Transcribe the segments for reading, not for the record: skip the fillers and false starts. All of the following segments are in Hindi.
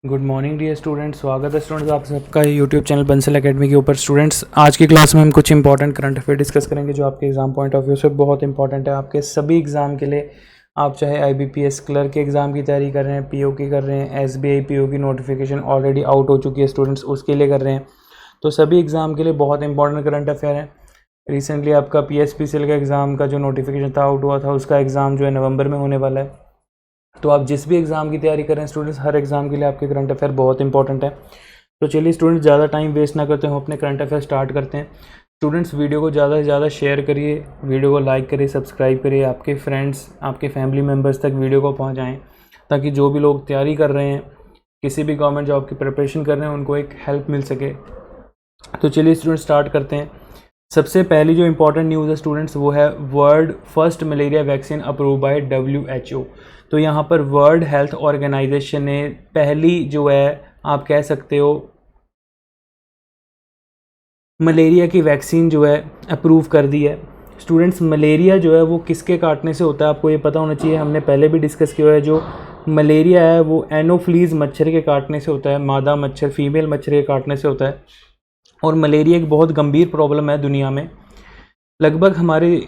गुड मॉर्निंग डियर स्टूडेंट्स, स्वागत है स्टूडेंट्स आप सबका यूट्यूब चैनल बंसल एकेडमी के ऊपर। स्टूडेंट्स आज की क्लास में हम कुछ इंपॉर्टेंट करंट अफेयर डिस्कस करेंगे जो आपके एग्जाम पॉइंट ऑफ व्यू से बहुत इंपॉर्टेंट है। आपके सभी एग्जाम के लिए, आप चाहे IBPS क्लर्क के एग्ज़ाम की तैयारी कर रहे हैं, PO की कर रहे हैं, SBI PO की नोटिफिकेशन ऑलरेडी आउट हो चुकी है स्टूडेंट्स, उसके लिए कर रहे हैं, तो सभी एग्ज़ाम के लिए बहुत इंपॉर्टेंट करंट अफेयर है। रिसेंटली आपका PSPCL का एग्ज़ाम का जो नोटिफिकेशन था आउट हुआ था, उसका एग्ज़ाम जो है नवंबर में होने वाला है। तो आप जिस भी एग्ज़ाम की तैयारी कर रहे हैं स्टूडेंट्स, हर एग्ज़ाम के लिए आपके करंट अफेयर बहुत इंपॉर्टेंट है। तो चलिए स्टूडेंट्स, ज़्यादा टाइम वेस्ट ना करते हैं, हम अपने करंट अफेयर स्टार्ट करते हैं। स्टूडेंट्स वीडियो को ज़्यादा से ज़्यादा शेयर करिए, वीडियो को लाइक करिए, सब्सक्राइब करिए, आपके फ्रेंड्स, आपके फैमिली मेम्बर्स तक वीडियो को पहुँचाएँ, ताकि जो भी लोग तैयारी कर रहे हैं, किसी भी गवर्नमेंट जॉब की प्रिपरेशन कर रहे हैं, उनको एक हेल्प मिल सके। तो चलिए स्टूडेंट्स स्टार्ट करते हैं। सबसे पहली जो इंपॉर्टेंट न्यूज़ है स्टूडेंट्स, वो है world first malaria vaccine approve by WHO। तो यहाँ पर वर्ल्ड हेल्थ ऑर्गेनाइजेशन ने पहली जो है, आप कह सकते हो, मलेरिया की वैक्सीन जो है अप्रूव कर दी है। स्टूडेंट्स, मलेरिया जो है वो किसके काटने से होता है, आपको ये पता होना चाहिए, हमने पहले भी डिस्कस किया है। जो मलेरिया है वो एनोफ्लीज मच्छर के काटने से होता है, मादा मच्छर, फीमेल मच्छर के काटने से होता है। और मलेरिया एक बहुत गंभीर प्रॉब्लम है दुनिया में। लगभग हमारे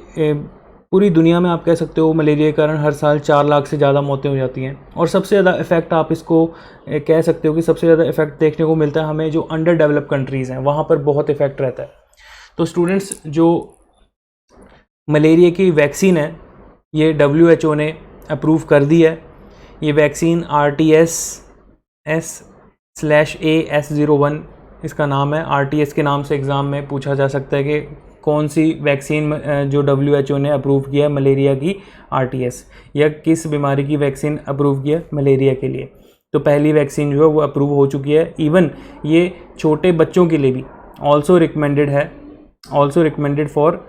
पूरी दुनिया में आप कह सकते हो मलेरिया के कारण हर साल 4 लाख से ज़्यादा मौतें हो जाती हैं। और सबसे ज़्यादा इफेक्ट, आप इसको कह सकते हो कि सबसे ज़्यादा इफेक्ट देखने को मिलता है हमें जो अंडर डेवलप कंट्रीज़ हैं, वहाँ पर बहुत इफेक्ट रहता है। तो स्टूडेंट्स, जो मलेरिया की वैक्सीन है ये WHO ने अप्रूव कर दी है। ये वैक्सीन RTS/AS01 इसका नाम है। RTS के नाम से एग्ज़ाम में पूछा जा सकता है कि कौन सी वैक्सीन जो WHO ने अप्रूव किया है मलेरिया की, RTS, या किस बीमारी की वैक्सीन अप्रूव किया मलेरिया के लिए। तो पहली वैक्सीन जो है वो अप्रूव हो चुकी है। इवन ये छोटे बच्चों के लिए भी ऑल्सो रिकमेंडेड है, also recommended for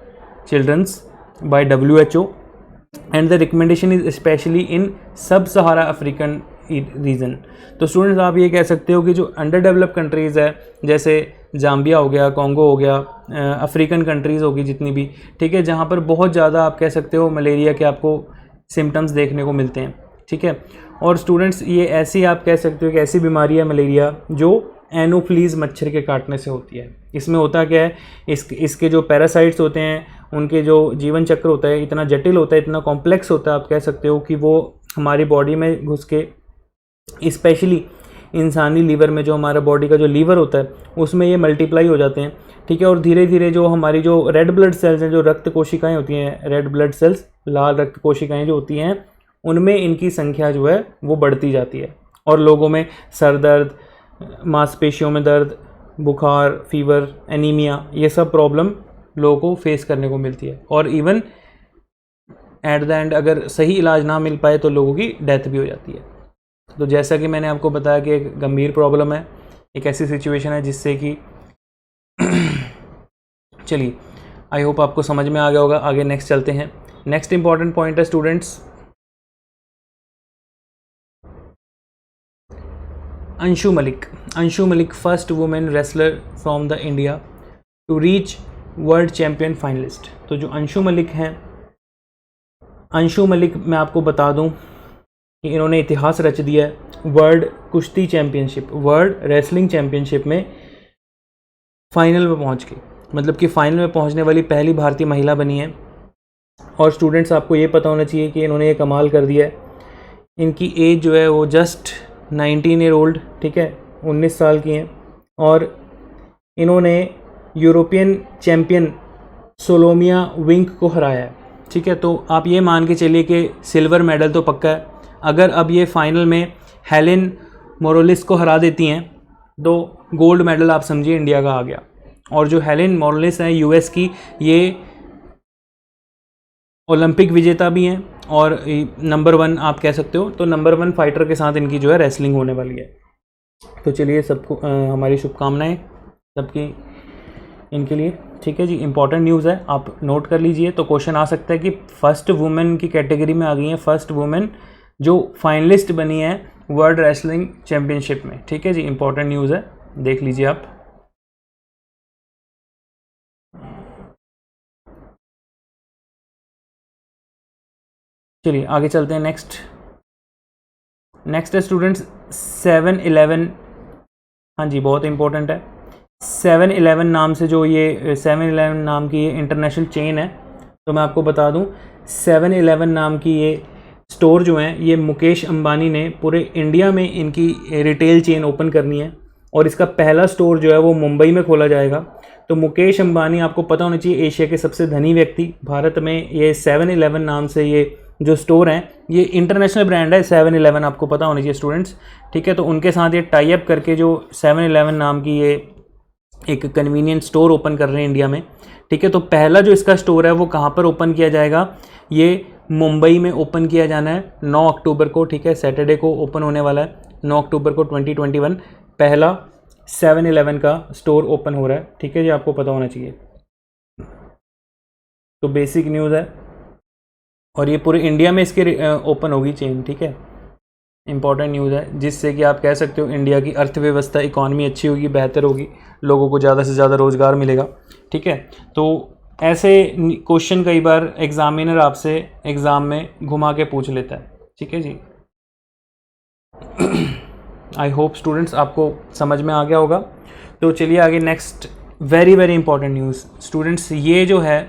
childrens by WHO, and the recommendation is specially in sub Sahara African region. तो स्टूडेंट्स, आप ये कह सकते हो कि जो अंडर डेवलप कंट्रीज़ है, जैसे जाम्बिया हो गया, कॉन्गो हो गया, अफ्रीकन कंट्रीज़ होगी जितनी भी, ठीक है, जहाँ पर बहुत ज़्यादा आप कह सकते हो मलेरिया के आपको सिम्टम्स देखने को मिलते हैं, ठीक है। और स्टूडेंट्स, ये ऐसी आप कह सकते हो कि ऐसी बीमारी है मलेरिया जो एनोफ्लीज मच्छर के काटने से होती है। इसमें होता क्या है, इसके जो पैरासाइट्स होते हैं, उनके जो जीवन चक्र होता है इतना जटिल होता है, इतना कॉम्प्लेक्स होता है, आप कह सकते हो कि वो हमारी बॉडी में घुस के, स्पेशली इंसानी लीवर में, जो हमारा बॉडी का जो लीवर होता है उसमें ये मल्टीप्लाई हो जाते हैं, ठीक है। और धीरे धीरे जो हमारी जो रेड ब्लड सेल्स हैं, जो रक्त कोशिकाएं होती हैं, रेड ब्लड सेल्स, लाल रक्त कोशिकाएं जो होती हैं, उनमें इनकी संख्या जो है वो बढ़ती जाती है। और लोगों में सर दर्द, मांसपेशियों में दर्द, बुखार, फीवर, एनीमिया, ये सब प्रॉब्लम लोगों को फेस करने को मिलती है। और इवन एट द एंड अगर सही इलाज ना मिल पाए तो लोगों की डेथ भी हो जाती है। तो जैसा कि मैंने आपको बताया कि एक गंभीर प्रॉब्लम है, एक ऐसी सिचुएशन है जिससे कि चलिए, आई होप आपको समझ में आ गया होगा। आगे नेक्स्ट चलते हैं। नेक्स्ट इंपॉर्टेंट पॉइंट है students, Anshu Malik. Anshu Malik first women wrestler from the India to reach world champion finalist. तो जो अंशु मलिक हैं, अंशु मलिक, मैं आपको बता दूं कि इन्होंने इतिहास रच दिया है वर्ल्ड कुश्ती चैम्पियनशिप, वर्ल्ड रेसलिंग चैम्पियनशिप में फाइनल में पहुंच के, मतलब कि फाइनल में पहुंचने वाली पहली भारतीय महिला बनी है। और स्टूडेंट्स, आपको ये पता होना चाहिए कि इन्होंने ये कमाल कर दिया है। इनकी एज जो है वो जस्ट 19 ईयर ओल्ड, ठीक है, 19 साल की हैं। और इन्होंने यूरोपियन चैम्पियन सोलोमिया विंक को हराया है, ठीक है। तो आप ये मान के चलिए कि सिल्वर मेडल तो पक्का है। अगर अब ये फाइनल में हेलेन मोरोलिस को हरा देती हैं तो गोल्ड मेडल आप समझिए इंडिया का आ गया। और जो हेलेन मोरोलिस है US की, ये ओलंपिक विजेता भी हैं और नंबर 1 आप कह सकते हो। तो नंबर 1 फाइटर के साथ इनकी जो है रेसलिंग होने वाली है। तो चलिए, सबको हमारी शुभकामनाएं सबकी इनके लिए, ठीक है जी। इंपॉर्टेंट न्यूज़ है, आप नोट कर लीजिए। तो क्वेश्चन आ सकता है कि फर्स्ट वुमेन की कैटेगरी में आ गई है, फर्स्ट वुमेन जो फाइनलिस्ट बनी है वर्ल्ड रेसलिंग चैम्पियनशिप में, ठीक है जी। इंपॉर्टेंट न्यूज़ है, देख लीजिए आप। चलिए आगे चलते हैं। नेक्स्ट, नेक्स्ट है स्टूडेंट्स 7-Eleven, हाँ जी बहुत इंपॉर्टेंट है। 7-Eleven नाम से जो ये 7-Eleven नाम की ये इंटरनेशनल चेन है, तो मैं आपको बता दूं 7-Eleven नाम की ये स्टोर जो हैं ये मुकेश अंबानी ने पूरे इंडिया में इनकी रिटेल चेन ओपन करनी है और इसका पहला स्टोर जो है वो मुंबई में खोला जाएगा। तो मुकेश अंबानी आपको पता होना चाहिए एशिया के सबसे धनी व्यक्ति, भारत में ये 7-Eleven नाम से ये जो स्टोर हैं ये इंटरनेशनल ब्रांड है 7-Eleven, आपको पता होना चाहिए स्टूडेंट्स, ठीक है। तो उनके साथ ये टाई अप करके जो 7-Eleven नाम की ये एक कन्वीनियंट स्टोर ओपन कर रहे हैं इंडिया में, ठीक है। तो पहला जो इसका स्टोर है वो कहाँ पर ओपन किया जाएगा, ये मुंबई में ओपन किया जाना है 9 अक्टूबर को, ठीक है। सैटरडे को ओपन होने वाला है 9 अक्टूबर को 2021 पहला 7-Eleven का स्टोर ओपन हो रहा है, ठीक है जी, आपको पता होना चाहिए। तो बेसिक न्यूज़ है और ये पूरे इंडिया में इसके ओपन होगी चेन, ठीक है। इंपॉर्टेंट न्यूज़ है जिससे कि आप कह सकते हो इंडिया की अर्थव्यवस्था, इकॉनमी अच्छी होगी, बेहतर होगी, लोगों को ज़्यादा से ज़्यादा रोज़गार मिलेगा, ठीक है। तो ऐसे क्वेश्चन कई बार एग्जामिनर आपसे एग्ज़ाम में घुमा के पूछ लेता है, ठीक है जी। आई होप स्टूडेंट्स आपको समझ में आ गया होगा। तो चलिए आगे next very very important news students, ये जो है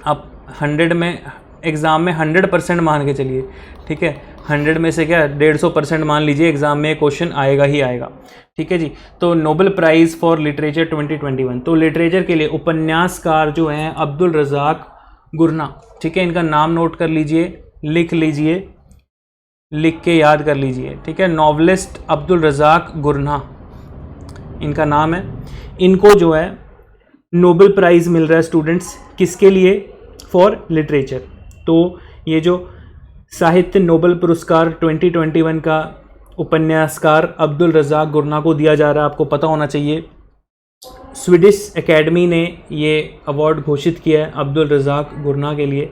आप 100 में एग्ज़ाम में 100% मान के चलिए, ठीक है। 100 में से क्या 150% मान लीजिए एग्ज़ाम में क्वेश्चन आएगा ही आएगा, ठीक है जी। तो नोबेल प्राइज़ फॉर लिटरेचर 2021, तो लिटरेचर के लिए उपन्यासकार जो हैं अब्दुल रज़ाक गुरना, ठीक है, इनका नाम नोट कर लीजिए, लिख लीजिए, लिख के याद कर लीजिए, ठीक है। नॉवलिस्ट अब्दुल रज़ाक गुरना इनका नाम है। इनको जो है नोबेल प्राइज़ मिल रहा है स्टूडेंट्स, किसके लिए, फॉर लिटरेचर। तो ये जो साहित्य नोबेल पुरस्कार 2021 का उपन्यासकार अब्दुल रज़ाक गुरना को दिया जा रहा है, आपको पता होना चाहिए। स्वीडिश एकेडमी ने ये अवार्ड घोषित किया है अब्दुल रज़ाक गुरना के लिए।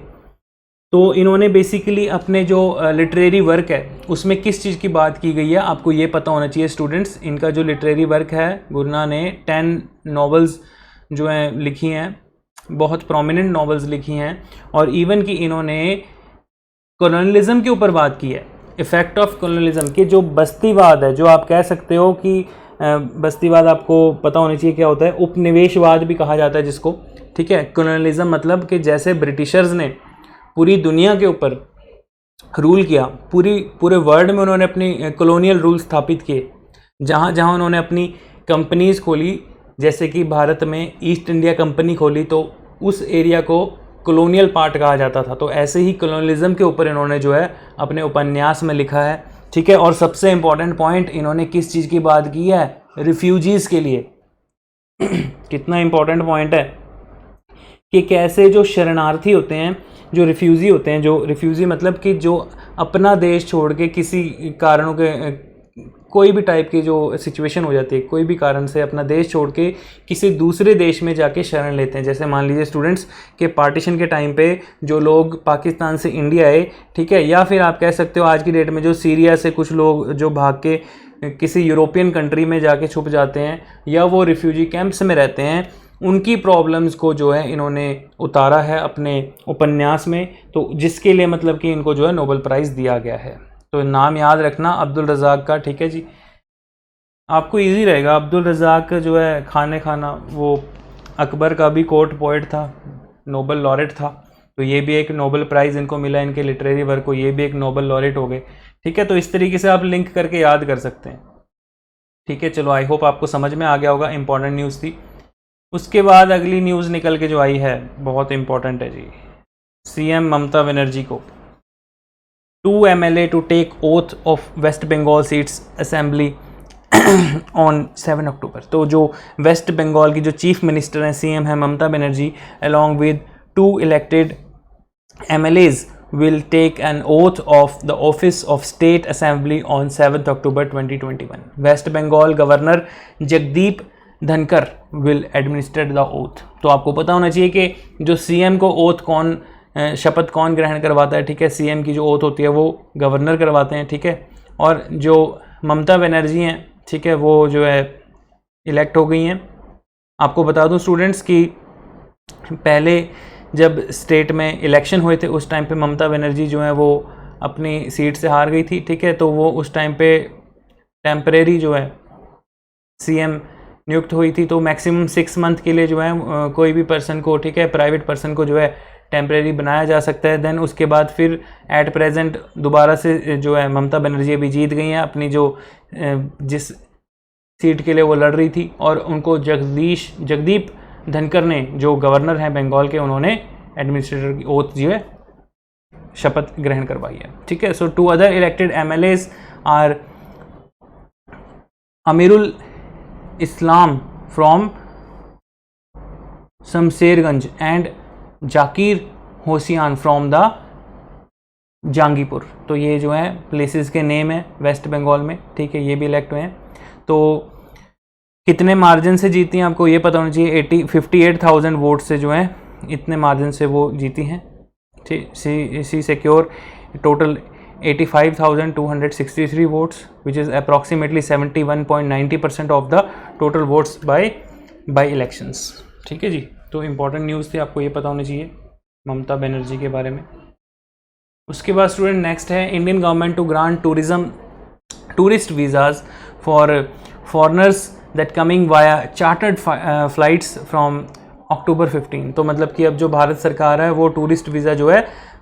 तो इन्होंने बेसिकली अपने जो लिटरेरी वर्क है उसमें किस चीज़ की बात की गई है आपको ये पता होना चाहिए स्टूडेंट्स। इनका जो लिटरेरी वर्क है गुरना ने 10 नॉवेल्स जो हैं लिखी हैं, बहुत प्रोमिनेंट नॉवेल्स लिखी हैं, और इवन कि इन्होंने कॉलोनियलिज्म के ऊपर बात की है, इफ़ेक्ट ऑफ कॉलोनियलिज्म के जो बस्तीवाद है, जो आप कह सकते हो कि बस्तीवाद आपको पता होना चाहिए क्या होता है, उपनिवेशवाद भी कहा जाता है जिसको, ठीक है। कॉलोनियलिज्म मतलब कि जैसे ब्रिटिशर्स ने पूरी दुनिया के ऊपर रूल किया, पूरे वर्ल्ड में उन्होंने अपनी कॉलोनियल रूल स्थापित किए, जहाँ जहाँ उन्होंने अपनी कंपनीज़ खोली, जैसे कि भारत में ईस्ट इंडिया कंपनी खोली तो उस एरिया को कॉलोनियल पार्ट कहा जाता था। तो ऐसे ही कॉलोनियलिज्म के ऊपर इन्होंने जो है अपने उपन्यास में लिखा है, ठीक है। और सबसे इम्पॉर्टेंट पॉइंट इन्होंने किस चीज़ की बात की है, रिफ्यूजीज़ के लिए। कितना इम्पॉर्टेंट पॉइंट है कि कैसे जो शरणार्थी होते हैं, जो रिफ्यूज़ी होते हैं, जो रिफ्यूज़ी मतलब कि जो अपना देश छोड़ के किसी कारणों के कोई भी टाइप की जो सिचुएशन हो जाती है, कोई भी कारण से अपना देश छोड़ के किसी दूसरे देश में जाके शरण लेते हैं। जैसे मान लीजिए स्टूडेंट्स के पार्टीशन के टाइम पे जो लोग पाकिस्तान से इंडिया आए, ठीक है, या फिर आप कह सकते हो आज की डेट में जो सीरिया से कुछ लोग जो भाग के किसी यूरोपियन कंट्री में जाके छुप जाते हैं या वो रिफ्यूजी कैंप्स में रहते हैं, उनकी प्रॉब्लम्स को जो है इन्होंने उतारा है अपने उपन्यास में, तो जिसके लिए मतलब कि इनको जो है नोबेल प्राइज़ दिया गया है। तो नाम याद रखना अब्दुल रज़ाक का, ठीक है जी, आपको इजी रहेगा। अब्दुल रज़ाक जो है खाना वो अकबर का भी कोर्ट पोइट था, नोबेल लॉरेट था, तो ये भी एक नोबेल प्राइज़ इनको मिला इनके लिटरेरी वर्क को, ये भी एक नोबेल लॉरेट हो गए, ठीक है। तो इस तरीके से आप लिंक करके याद कर सकते हैं, ठीक है। चलो आई होप आपको समझ में आ गया होगा, इंपॉर्टेंट न्यूज़ थी। उसके बाद अगली न्यूज़ निकल के जो आई है बहुत इंपॉर्टेंट है जी, सीएम ममता बनर्जी को 2 MLA to take oath of West Bengal seats assembly on 7 अक्टूबर। तो जो वेस्ट बंगाल की जो चीफ मिनिस्टर हैं, सीएम है Mamata Banerjee, along with 2 elected MLAs will take an oath of the office of state assembly on 7 October 2021। West Bengal governor Jagdeep Dhankhar will administer the oath. तो आपको पता होना चाहिए कि जो सीएम को ओथ शपथ कौन ग्रहण करवाता है, ठीक है। सीएम की जो ओथ होती है वो गवर्नर करवाते हैं, ठीक है। और जो ममता बनर्जी हैं, ठीक है, वो जो है इलेक्ट हो गई हैं। आपको बता दूं स्टूडेंट्स कि पहले जब स्टेट में इलेक्शन हुए थे उस टाइम पे ममता बनर्जी जो है वो अपनी सीट से हार गई थी, ठीक है। तो वो उस टाइम पे टेम्परेरी जो है सीएम नियुक्त हुई थी। तो मैक्सिमम 6 मंथ के लिए जो है कोई भी पर्सन को, ठीक है, प्राइवेट पर्सन को जो है टेम्परेरी बनाया जा सकता है। देन उसके बाद फिर एट प्रेजेंट दोबारा से जो है ममता बनर्जी अभी जीत गई हैं अपनी जो जिस सीट के लिए वो लड़ रही थी, और उनको जगदीप धनखड़ ने, जो गवर्नर हैं बंगाल के, उन्होंने एडमिनिस्ट्रेटर की ओथ जो है शपथ ग्रहण करवाई है, ठीक है। So 2 other elected MLAs are Amirul Islam from Shamsherganj and Zakir Hossain from the Jangipur. तो ये जो है प्लेसेस के नेम है वेस्ट बंगाल में, ठीक है, ये भी इलेक्ट हुए हैं। तो कितने मार्जिन से जीती हैं आपको ये पता होना चाहिए। 58,000 वोट से जो है इतने मार्जिन से वो जीती हैं, ठीक। She secure total 85,263 votes which is approximately 71.90% of the total votes by elections, ठीक है जी। तो इम्पॉर्टेंट न्यूज़ थी, आपको ये पता होना चाहिए ममता बनर्जी के बारे में। उसके बाद स्टूडेंट नेक्स्ट है Indian government to grant tourist visas for foreigners that coming via chartered flights from October 15। तो मतलब कि अब जो भारत सरकार है वो टूरिस्ट वीज़ा जो है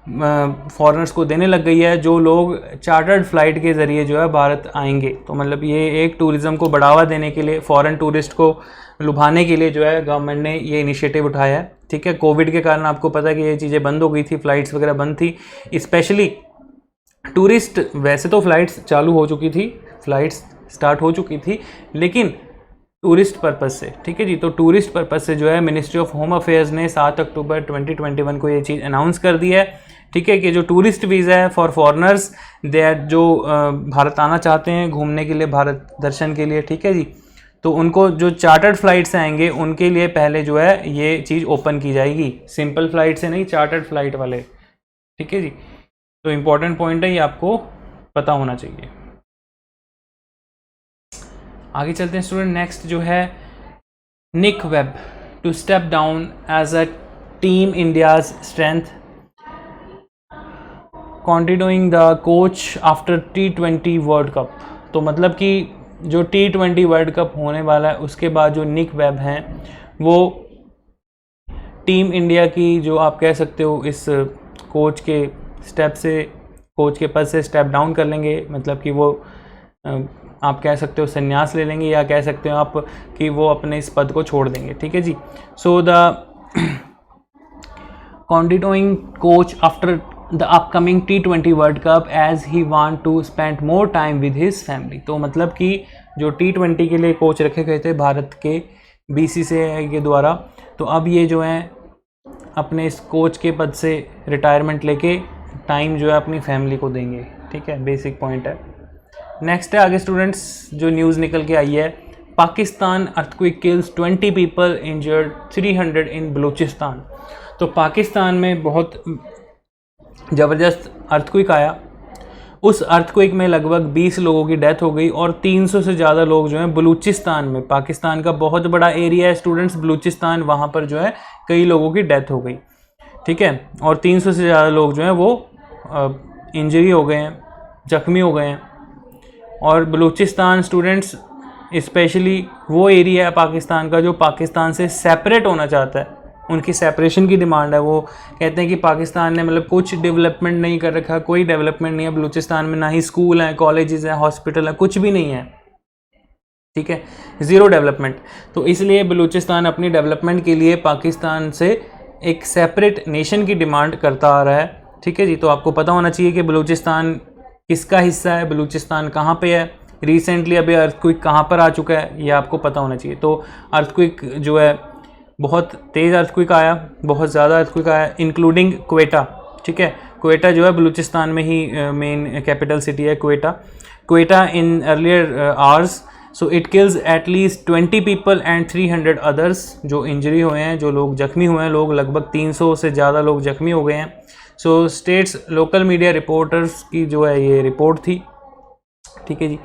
फॉरेनर्स को देने लग गई है, जो लोग चार्टर्ड फ्लाइट के ज़रिए जो है भारत आएंगे। तो मतलब ये एक टूरिज़्म को बढ़ावा देने के लिए, फॉरेन टूरिस्ट को लुभाने के लिए जो है गवर्नमेंट ने ये इनिशिएटिव उठाया है, ठीक है। कोविड के कारण आपको पता है कि ये चीज़ें बंद हो गई थी, फ़्लाइट्स वगैरह बंद थी। स्पेशली टूरिस्ट, वैसे तो फ़्लाइट्स चालू हो चुकी थी, फ़्लाइट्स स्टार्ट हो चुकी थी, लेकिन टूरिस्ट पर्पज़ से, ठीक है जी। तो टूरिस्ट पर्पज़ से जो है मिनिस्ट्री ऑफ होम अफेयर्स ने 7 अक्टूबर 2021 को ये चीज़ अनाउंस कर दी है, ठीक है, कि जो टूरिस्ट वीज़ा है फॉर फॉरनर्स दे जो भारत आना चाहते हैं घूमने के लिए, भारत दर्शन के लिए, ठीक है जी। तो उनको जो चार्टर्ड फ्लाइट से आएंगे उनके लिए पहले जो है ये चीज़ ओपन की जाएगी, सिंपल फ्लाइट से नहीं, चार्टर्ड फ्लाइट वाले, ठीक है जी। तो इम्पॉर्टेंट पॉइंट है, ये आपको पता होना चाहिए। आगे चलते हैं स्टूडेंट। नेक्स्ट जो है Nick Webb to step down as a team India's strength continuing the coach after T20 World Cup. तो मतलब कि जो T20 वर्ल्ड कप होने वाला है उसके बाद जो निक वेब हैं वो टीम इंडिया की, जो आप कह सकते हो, इस कोच के कोच के पद से स्टेप डाउन कर लेंगे। मतलब कि वो आप कह सकते हो संन्यास ले लेंगे, या कह सकते हो आप कि वो अपने इस पद को छोड़ देंगे, ठीक है जी। So the continuing coach after the upcoming T20 World Cup as he want to spend more time with his family. तो मतलब कि जो T20 के लिए कोच रखे गए थे भारत के BCCI के द्वारा, तो अब ये जो है अपने इस कोच के पद से रिटायरमेंट लेके टाइम जो है अपनी फैमिली को देंगे, ठीक है, बेसिक पॉइंट है। नेक्स्ट है आगे स्टूडेंट्स जो न्यूज़ निकल के आई है, Pakistan earthquake kills 20 people injured 300 इन बलूचिस्तान। तो पाकिस्तान में बहुत ज़बरदस्त अर्थक्वेक आया, उस अर्थक्वेक में लगभग 20 लोगों की डेथ हो गई और 300 से ज़्यादा लोग जो हैं बलूचिस्तान में, पाकिस्तान का बहुत बड़ा एरिया है स्टूडेंट्स बलूचिस्तान, वहाँ पर जो है कई लोगों की डेथ हो गई, ठीक है, और 300 से ज़्यादा लोग जो हैं वो इंजरी हो गए हैं, जख्मी हो गए हैं। और बलूचिस्तान स्टूडेंट्स स्पेशली वो एरिया है पाकिस्तान का जो पाकिस्तान से सेपरेट होना चाहता है, उनकी सेपरेशन की डिमांड है। वो कहते हैं कि पाकिस्तान ने मतलब कुछ डेवलपमेंट नहीं कर रखा, कोई डेवलपमेंट नहीं है बलूचिस्तान में, ना ही स्कूल हैं, कॉलेजेस हैं, हॉस्पिटल है, कुछ भी नहीं है, ठीक है, ज़ीरो डेवलपमेंट। तो इसलिए बलूचिस्तान अपनी डेवलपमेंट के लिए पाकिस्तान से एक सेपरेट नेशन की डिमांड करता आ रहा है, ठीक है जी। तो आपको पता होना चाहिए कि बलूचिस्तान किसका हिस्सा है, बलूचिस्तान कहाँ पे है, रिसेंटली अभी अर्थक्वेक कहाँ पर आ चुका है, ये आपको पता होना चाहिए। तो अर्थक्वेक जो है बहुत तेज़ अर्थक्वेक आया, बहुत ज़्यादा अर्थक्वेक आया, इंक्लूडिंग क्वेटा, ठीक है। क्वेटा जो है बलूचिस्तान में ही मेन कैपिटल सिटी है Quetta in earlier hours. So it kills at least 20 people and 300 others, जो इंजरी हुए हैं, जो लोग जख्मी हुए हैं, लोग लगभग 300 से ज़्यादा लोग जख्मी हो गए हैं। सो स्टेट्स लोकल मीडिया रिपोर्टर्स की जो है ये रिपोर्ट थी, ठीक है जी।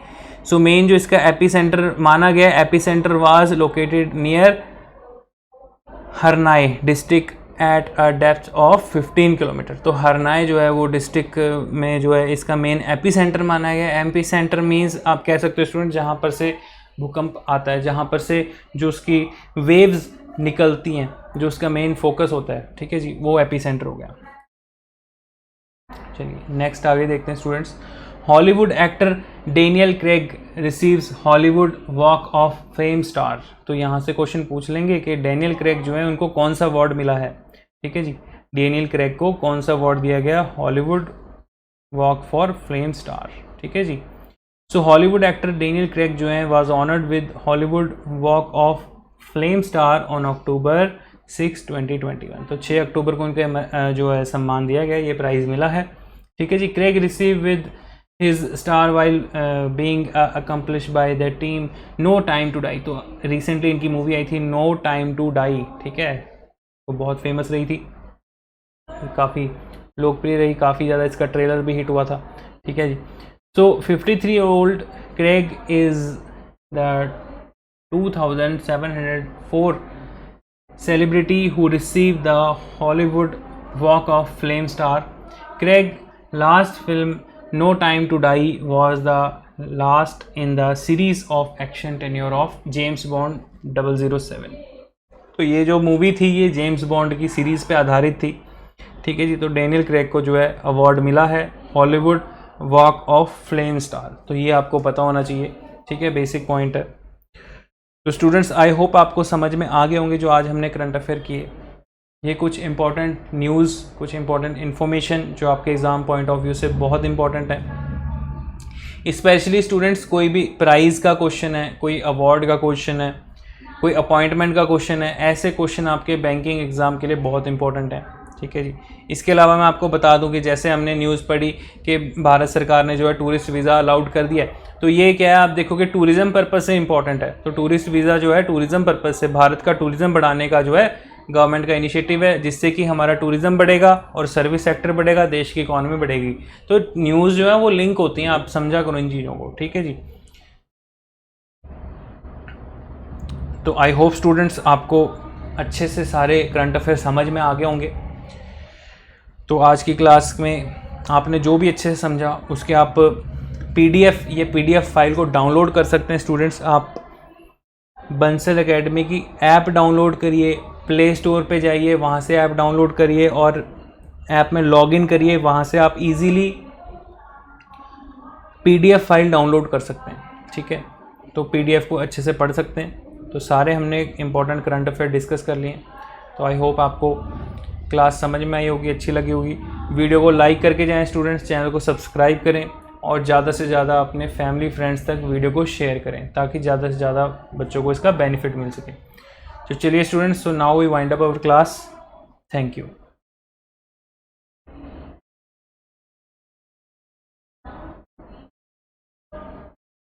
सो मेन जो इसका एपी सेंटर माना गया, AP centre was located near Harnai district at a depth of 15 kilometre. तो हरनाई जो है वो डिस्ट्रिक्ट में जो है इसका मेन एपी सेंटर माना गया। एपी सेंटर मीन्स आप कह सकते हो स्टूडेंट जहाँ पर से भूकंप आता है, जहाँ पर से जो उसकी वेव्स निकलती हैं, जो उसका मेन फोकस होता है, ठीक है जी, वो एपी सेंटर हो गया। चलिए नेक्स्ट आगे देखते हैं students. Hollywood actor Daniel Craig receives Hollywood walk of fame star. तो यहाँ से क्वेश्चन पूछ लेंगे कि डेनियल क्रेग जो है उनको कौन सा अवार्ड मिला है, ठीक है जी, डेनियल क्रेग को कौन सा अवार्ड दिया गया, Hollywood walk for flame star, ठीक है जी। सो हॉलीवुड एक्टर डेनियल क्रेग जो है was honoured with Hollywood walk of flame star on October 6, 2021। तो 6 अक्टूबर को उनके जो है सम्मान दिया गया, ये प्राइज़ मिला है, ठीक है जी। Craig receive with his star while being accomplish by the team no time to die. तो रिसेंटली इनकी मूवी आई थी नो टाइम टू डाई, ठीक है, तो बहुत फेमस रही थी, काफ़ी लोकप्रिय रही, काफ़ी ज़्यादा इसका ट्रेलर भी हिट हुआ था, ठीक है जी। सो 53-year-old Craig is the 2704 celebrity who received the Hollywood Walk of Fame star. Craig's last film No Time to Die was the last in the series of action tenure of James Bond 007। तो ये जो मूवी थी ये जेम्स बॉन्ड की सीरीज़ पे आधारित थी, ठीक है जी। तो डेनियल क्रेग को जो है अवार्ड मिला है Hollywood walk of flame star. तो ये आपको पता होना चाहिए, ठीक है, बेसिक पॉइंट है। तो स्टूडेंट्स आई होप आपको समझ में आ गए होंगे जो आज हमने करंट अफेयर किए। ये कुछ इंपॉर्टेंट न्यूज़, कुछ इंपॉर्टेंट इन्फॉर्मेशन जो आपके एग्ज़ाम पॉइंट ऑफ व्यू से बहुत इंपॉर्टेंट है। स्पेशली स्टूडेंट्स कोई भी प्राइज़ का क्वेश्चन है, कोई अवार्ड का क्वेश्चन है, कोई अपॉइंटमेंट का क्वेश्चन है, ऐसे क्वेश्चन आपके बैंकिंग एग्ज़ाम के लिए बहुत इंपॉर्टेंट है, ठीक है जी। इसके अलावा मैं आपको बता दूं कि जैसे हमने न्यूज़ पढ़ी कि भारत सरकार ने जो है टूरिस्ट वीज़ा अलाउड कर दिया है, तो ये क्या है, आप देखो कि टूरिज़्म पर्पज़ से इंपॉर्टेंट है। तो टूरिस्ट वीज़ा जो है टूरिज़्म पर्पज़ से, भारत का टूरिज़्म बढ़ाने का जो है गवर्नमेंट का इनिशिएटिव है, जिससे कि हमारा टूरिज़्म बढ़ेगा और सर्विस सेक्टर बढ़ेगा, देश की इकॉनमी बढ़ेगी। तो न्यूज़ जो है वो लिंक होती हैं, आप समझा करो इन चीज़ों को, ठीक है जी। तो आई होप स्टूडेंट्स आपको अच्छे से सारे करंट अफेयर समझ में आ गए होंगे। तो आज की क्लास में आपने जो भी अच्छे से समझा उसके आप पीडीएफ फाइल को डाउनलोड कर सकते हैं स्टूडेंट्स। आप बंसल एकेडमी की ऐप डाउनलोड करिए, प्ले स्टोर पे जाइए, वहाँ से ऐप डाउनलोड करिए और ऐप में लॉगिन करिए, वहाँ से आप इजीली पीडीएफ फाइल डाउनलोड कर सकते हैं, ठीक है। तो पीडीएफ को अच्छे से पढ़ सकते हैं। तो सारे हमने इंपॉर्टेंट करंट अफेयर डिस्कस कर लिए। तो आई होप आपको क्लास समझ में आई होगी, अच्छी लगी होगी। वीडियो को लाइक करके जाएं स्टूडेंट्स, चैनल को सब्सक्राइब करें और ज़्यादा से ज़्यादा अपने फैमिली फ्रेंड्स तक वीडियो को शेयर करें ताकि ज़्यादा से ज़्यादा बच्चों को इसका बेनिफिट मिल सके। तो चलिए students, so now we wind up our class. Thank you.